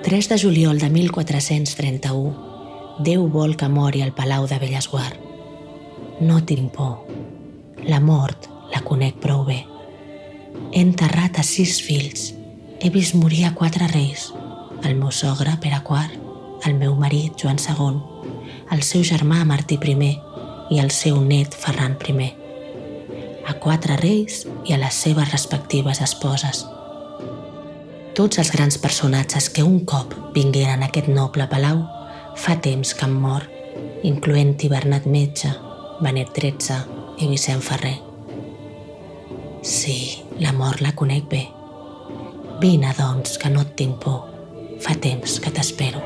3 de juliol de 1431, Déu vol que mori al Palau de Bellesguard. No tinc por. La mort la conec prou bé. He enterrat a 6 fills. He vist morir a 4 reis. El meu sogre, Pere IV, el meu marit, Joan II, el seu germà, Martí I, i el seu net, Ferran I. A 4 reis i a les seves respectives esposes. Tots els grans personatges que un cop vingueren a aquest noble palau fa temps que han mort, incloent-hi Bernat Metge, Benet XIII i Vicent Ferrer. Sí, la mort la conec bé. Vine, doncs, que no et tinc por. Fa temps que t'espero.